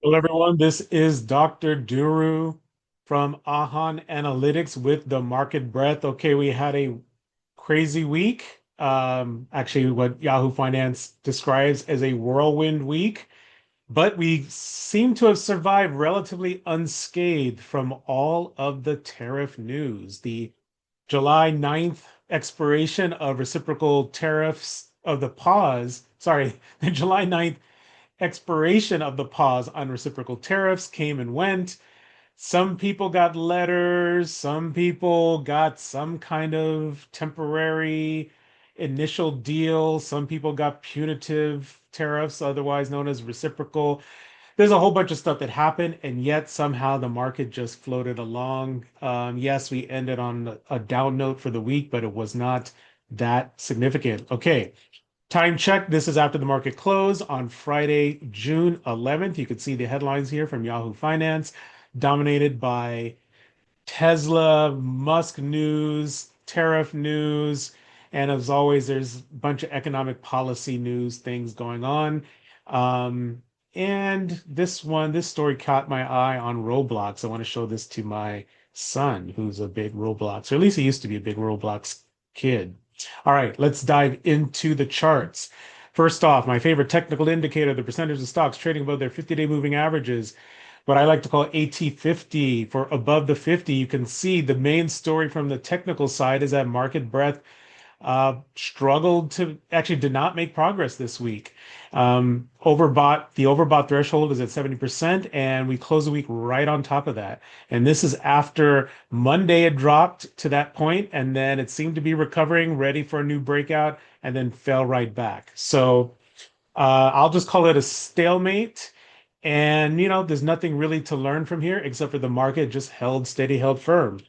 Hello, everyone. This is Dr. Duru from Ahan Analytics with the market breadth. Okay, we had a crazy week. Actually, what Yahoo Finance describes as a whirlwind week, but we seem to have survived relatively unscathed from all of the tariff news. The July 9th expiration of reciprocal tariffs of the pause, sorry, the July 9th expiration of the pause on reciprocal tariffs came and went. Some people got letters, some people got some kind of temporary initial deal, some people got punitive tariffs, otherwise known as reciprocal. There's a whole bunch of stuff that happened, and yet somehow the market just floated along. Yes, we ended on a down note for the week, but it was not that significant. Okay, time check. This is after the market close on Friday, June 11th. You can see the headlines here from Yahoo Finance, dominated by Tesla, Musk news, tariff news, and as always, there's a bunch of economic policy news things going on. Um, and this story caught my eye on Roblox. I want to show this to my son, who's a big Roblox, or at least he used to be a big Roblox kid. All right, let's dive into the charts. First off, my favorite technical indicator, the percentage of stocks trading above their 50-day moving averages, what I like to call AT50 for above the 50. You can see the main story from the technical side is that market breadth struggled to actually did not make progress this week. The overbought threshold is at 70%, and we close the week right on top of that. And this is after Monday it dropped to that point, and then it seemed to be recovering, ready for a new breakout, and then fell right back. So I'll just call it a stalemate. And, there's nothing really to learn from here except for the market just held steady, held firm.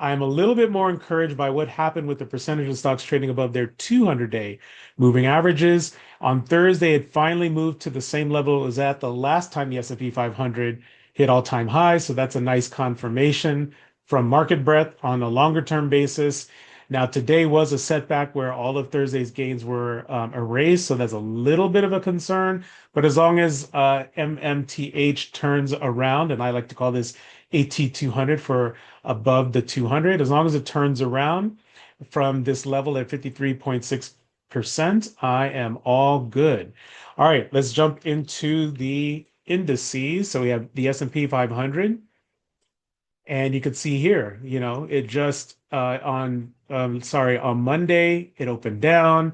I'm a little bit more encouraged by what happened with the percentage of stocks trading above their 200-day moving averages. On Thursday, it finally moved to the same level it was at the last time the S&P 500 hit all-time highs. So that's a nice confirmation from market breadth on a longer term basis. Now, today was a setback where all of Thursday's gains were erased, so that's a little bit of a concern. But as long as MMTH turns around, and I like to call this AT200 for above the 200, as long as it turns around from this level at 53.6%, I am all good. All right, let's jump into the indices. So we have the S&P 500. And you can see here, it just on Monday, it opened down,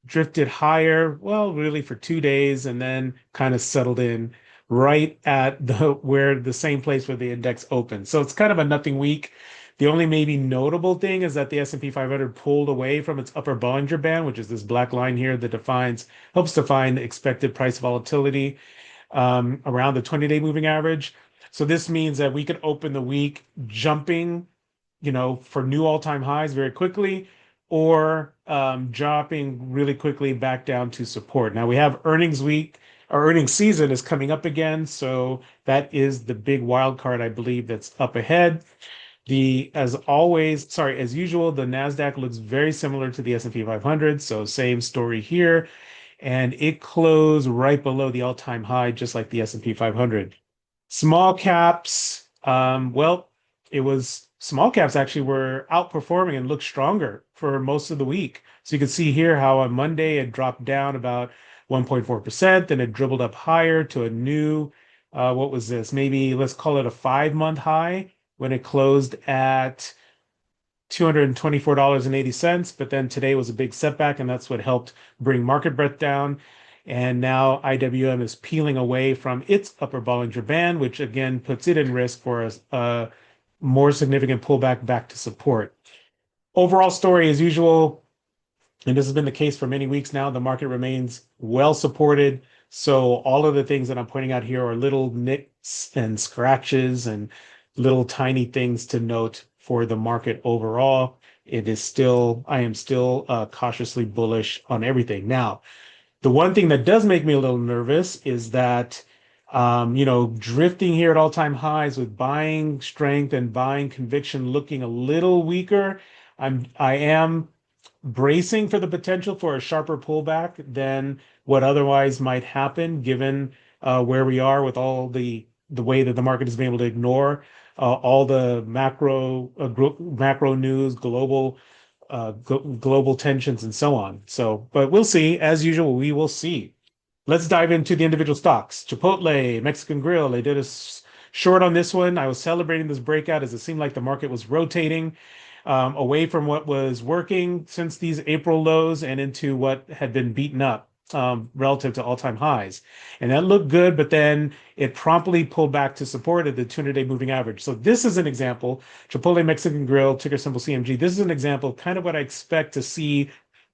drifted higher, well, really for 2 days, and then kind of settled in right at the same place where the index opened. So it's kind of a nothing week. The only maybe notable thing is that the S&P 500 pulled away from its upper Bollinger Band, which is this black line here that helps define expected price volatility around the 20-day moving average. So this means that we could open the week jumping, for new all-time highs very quickly, or dropping really quickly back down to support. Now we have earnings week. Our earnings season is coming up again, so that is the big wild card, I believe, that's up ahead. As usual, the NASDAQ looks very similar to the S&P 500, so same story here, and it closed right below the all-time high, just like the S&P 500. Small caps, it was small caps actually were outperforming and looked stronger for most of the week. So you can see here how on Monday it dropped down about 1.4%, then it dribbled up higher to a new, what was this? Maybe let's call it a 5-month high when it closed at $224.80. But then today was a big setback, and that's what helped bring market breadth down. And now IWM is peeling away from its upper Bollinger Band, which again puts it in risk for a more significant pullback back to support. Overall story as usual, and this has been the case for many weeks now, the market remains well supported. So all of the things that I'm pointing out here are little nicks and scratches and little tiny things to note for the market overall. I am still cautiously bullish on everything. Now, the one thing that does make me a little nervous is that, drifting here at all-time highs with buying strength and buying conviction looking a little weaker. I am bracing for the potential for a sharper pullback than what otherwise might happen, given where we are with all the way that the market has been able to ignore all the macro news, global tensions, and so on. So, but we'll see. As usual, we will see. Let's dive into the individual stocks. Chipotle, Mexican Grill. I did a short on this one. I was celebrating this breakout as it seemed like the market was rotating away from what was working since these April lows and into what had been beaten up relative to all-time highs. And that looked good, but then it promptly pulled back to support at the 200-day moving average. So this is an example, Chipotle Mexican Grill, ticker symbol CMG. This is an example, kind of what I expect to see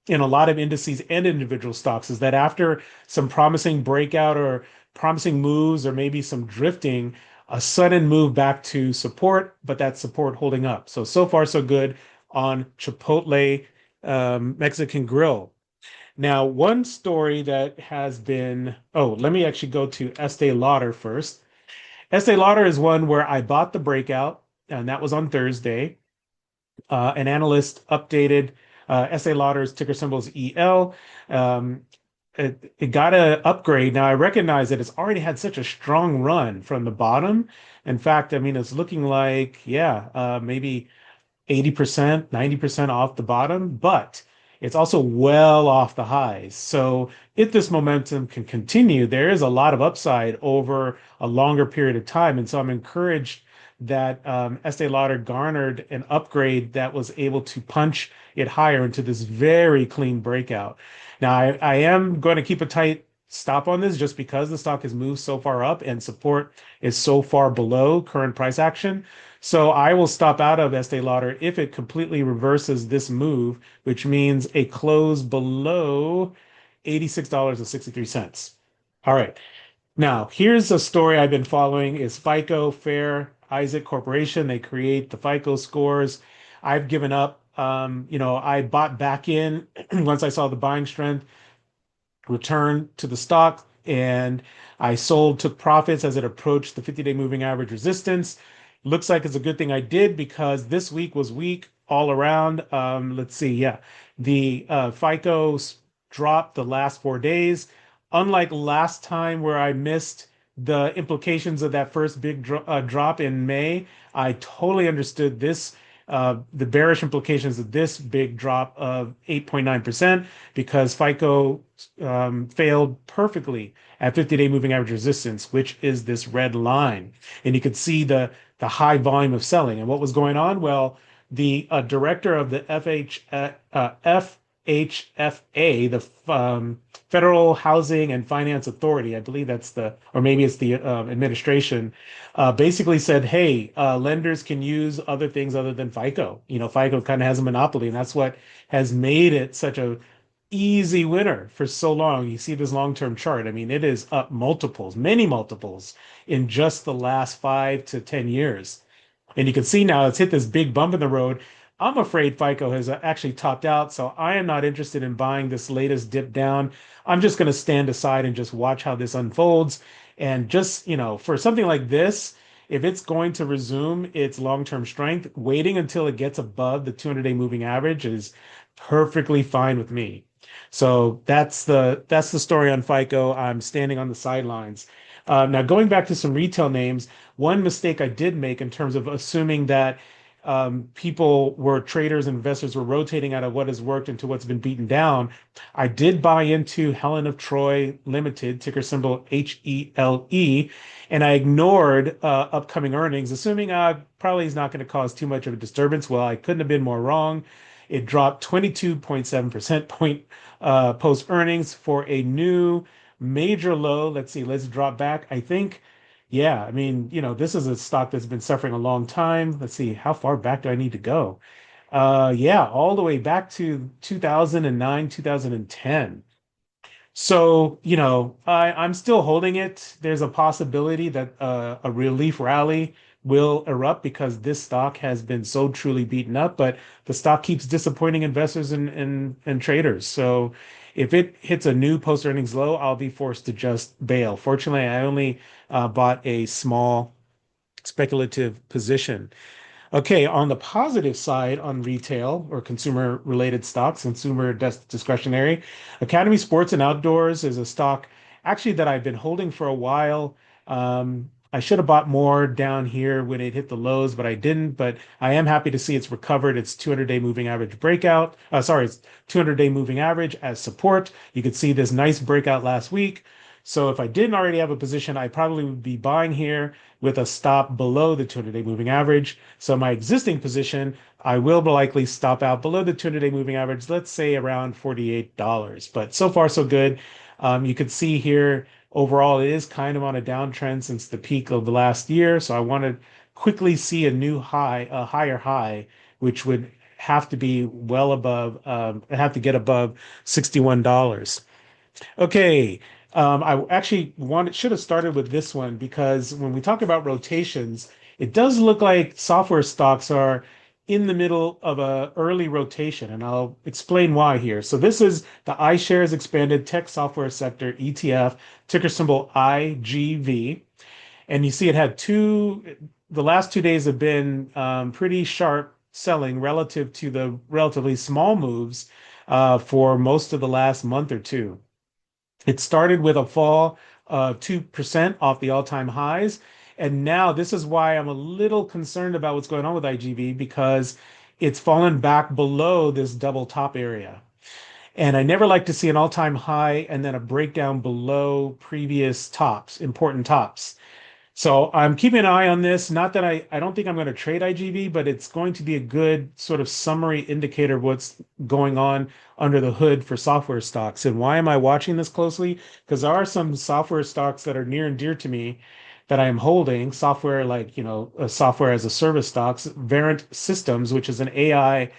in a lot of indices and individual stocks, is that after some promising breakout or promising moves or maybe some drifting, a sudden move back to support, but that support holding up. So far, so good on Chipotle Mexican Grill. Now, one story that has been, oh, let me actually go to Estee Lauder first. Estee Lauder is one where I bought the breakout, and that was on Thursday. An analyst updated Estee Lauder's ticker symbol is EL. Um, it got an upgrade. Now I recognize that it's already had such a strong run from the bottom. In fact, I mean, it's looking like, yeah, maybe 80%, 90% off the bottom, but it's also well off the highs. So if this momentum can continue, there is a lot of upside over a longer period of time. And so I'm encouraged that Estee Lauder garnered an upgrade that was able to punch it higher into this very clean breakout. Now, I am going to keep a tight stop on this just because the stock has moved so far up and support is so far below current price action. So I will stop out of Estee Lauder if it completely reverses this move, which means a close below $86.63. All right. Now, here's a story I've been following is FICO Fair Isaac Corporation. They create the FICO scores. I've given up. I bought back in once I saw the buying strength return to the stock, and I sold, took profits as it approached the 50-day moving average resistance. Looks like it's a good thing I did because this week was weak all around. Let's see. Yeah, the FICO dropped the last 4 days. Unlike last time where I missed the implications of that first big drop in May, I totally understood this, the bearish implications of this big drop of 8.9% because FICO failed perfectly at 50-day moving average resistance, which is this red line. And you could see the high volume of selling. And what was going on? Well, the director of the FHFA, the Federal Housing and Finance Authority, I believe that's or maybe it's the administration, basically said, hey, lenders can use other things other than FICO. FICO kind of has a monopoly, and that's what has made it such a easy winner for so long. You see this long-term chart. I mean, it is up multiples, many multiples in just the last 5 to 10 years. And you can see now it's hit this big bump in the road. I'm afraid FICO has actually topped out, so I am not interested in buying this latest dip down. I'm just going to stand aside and just watch how this unfolds. And just, for something like this, if it's going to resume its long-term strength, waiting until it gets above the 200-day moving average is perfectly fine with me. So that's the story on FICO. I'm standing on the sidelines. Now, going back to some retail names, one mistake I did make in terms of assuming that traders and investors were rotating out of what has worked into what's been beaten down. I did buy into Helen of Troy Limited, ticker symbol HELE, and I ignored upcoming earnings, assuming probably is not going to cause too much of a disturbance. Well, I couldn't have been more wrong. It dropped 22.7% point post earnings for a new major low. Let's see, let's drop back. I think, yeah, I mean, this is a stock that's been suffering a long time. Let's see, how far back do I need to go? Yeah, all the way back to 2009, 2010. So, I'm still holding it. There's a possibility that a relief rally will erupt because this stock has been so truly beaten up, but the stock keeps disappointing investors and traders. So if it hits a new post earnings low, I'll be forced to just bail. Fortunately, I only bought a small speculative position. Okay, on the positive side, on retail or consumer related stocks, consumer discretionary, Academy Sports and Outdoors is a stock actually that I've been holding for a while. I should have bought more down here when it hit the lows, but I didn't. But I am happy to see it's recovered its 200-day moving average breakout. Sorry, it's 200-day moving average as support. You could see this nice breakout last week. So if I didn't already have a position, I probably would be buying here with a stop below the 200-day moving average. So my existing position, I will likely stop out below the 200-day moving average, let's say around $48. But so far, so good. You could see here, overall, it is kind of on a downtrend since the peak of the last year. So I want to quickly see a new high, a higher high, which would have to be well above, have to get above $61. Okay. I actually should have started with this one because when we talk about rotations, it does look like software stocks are in the middle of a early rotation, and I'll explain why here. So this is the iShares Expanded Tech Software Sector ETF, ticker symbol IGV. And you see it had the last 2 days have been pretty sharp selling relative to the relatively small moves for most of the last month or two. It started with a fall of 2% off the all-time highs. And now this is why I'm a little concerned about what's going on with IGV because it's fallen back below this double top area. And I never like to see an all-time high and then a breakdown below previous tops, important tops. So I'm keeping an eye on this. Not that I don't think I'm going to trade IGV, but it's going to be a good sort of summary indicator of what's going on under the hood for software stocks. And why am I watching this closely? Because there are some software stocks that are near and dear to me that I am holding, software like, software as a service stocks, VRNT Systems, which is an AI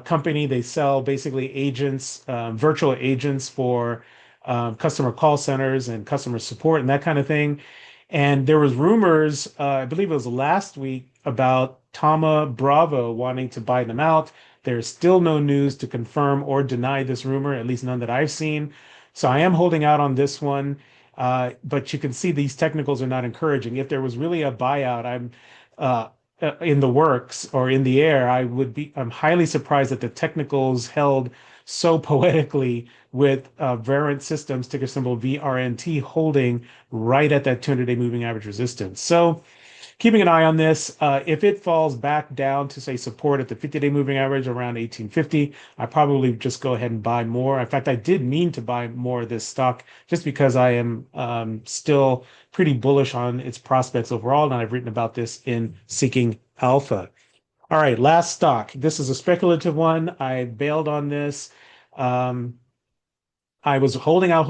company. They sell basically agents, virtual agents for customer call centers and customer support and that kind of thing. And there was rumors, I believe it was last week, about Thoma Bravo wanting to buy them out. There's still no news to confirm or deny this rumor, at least none that I've seen. So I am holding out on this one. But you can see these technicals are not encouraging. If there was really a buyout, uh, in the works or in the air, I'm highly surprised that the technicals held so poetically with VRNT Systems, ticker symbol VRNT, holding right at that 200-day moving average resistance. So keeping an eye on this. If it falls back down to say support at the 50-day moving average around 1850, I probably just go ahead and buy more. In fact, I did mean to buy more of this stock just because I am still pretty bullish on its prospects overall, and I've written about this in Seeking Alpha. All right, last stock. This is a speculative one. I bailed on this. Um, I was holding out,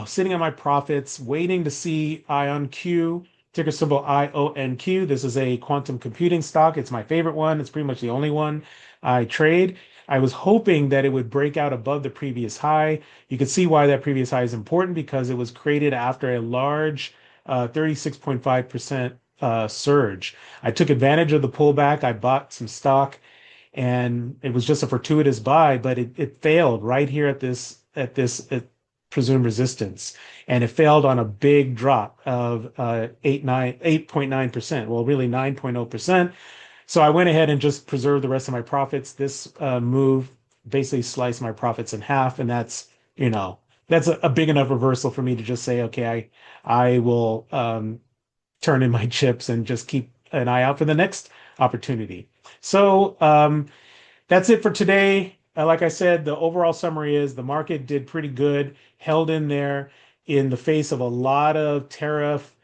sitting on my profits, waiting to see IONQ, ticker symbol IONQ. This is a quantum computing stock. It's my favorite one. It's pretty much the only one I trade. I was hoping that it would break out above the previous high. You can see why that previous high is important because it was created after a large 36.5% surge. I took advantage of the pullback. I bought some stock and it was just a fortuitous buy, but it failed right here at presumed resistance, and it failed on a big drop of 8.9%. Well, really 9.0%. So I went ahead and just preserved the rest of my profits. This move basically sliced my profits in half, and that's a big enough reversal for me to just say, okay, I will turn in my chips and just keep an eye out for the next opportunity. So that's it for today. Like I said, the overall summary is the market did pretty good, held in there in the face of a lot of tariff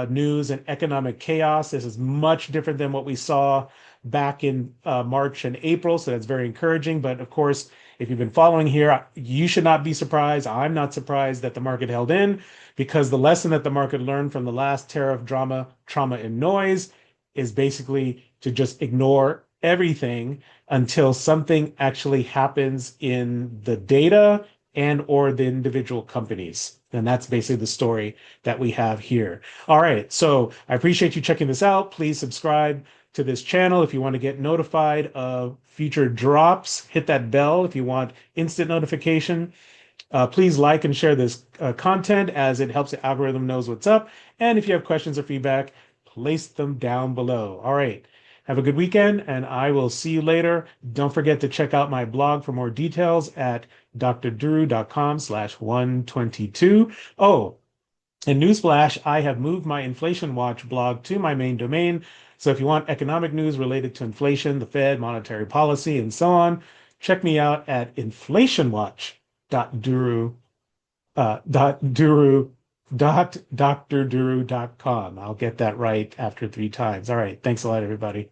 news and economic chaos. This is much different than what we saw back in March and April, so that's very encouraging. But of course, if you've been following here, you should not be surprised. I'm not surprised that the market held in because the lesson that the market learned from the last tariff drama, trauma, and noise is basically to just ignore everything until something actually happens in the data and or the individual companies. And that's basically the story that we have here. All right, so I appreciate you checking this out. Please subscribe to this channel if you want to get notified of future drops. Hit that bell if you want instant notification. Please like and share this content as it helps the algorithm knows what's up. And if you have questions or feedback, place them down below. All right. Have a good weekend, and I will see you later. Don't forget to check out my blog for more details at drduru.com/122. Oh, and newsflash, I have moved my Inflation Watch blog to my main domain. So if you want economic news related to inflation, the Fed, monetary policy, and so on, check me out at inflationwatch.duru, duru, drduru.com. I'll get that right after 3 times. All right. Thanks a lot, everybody.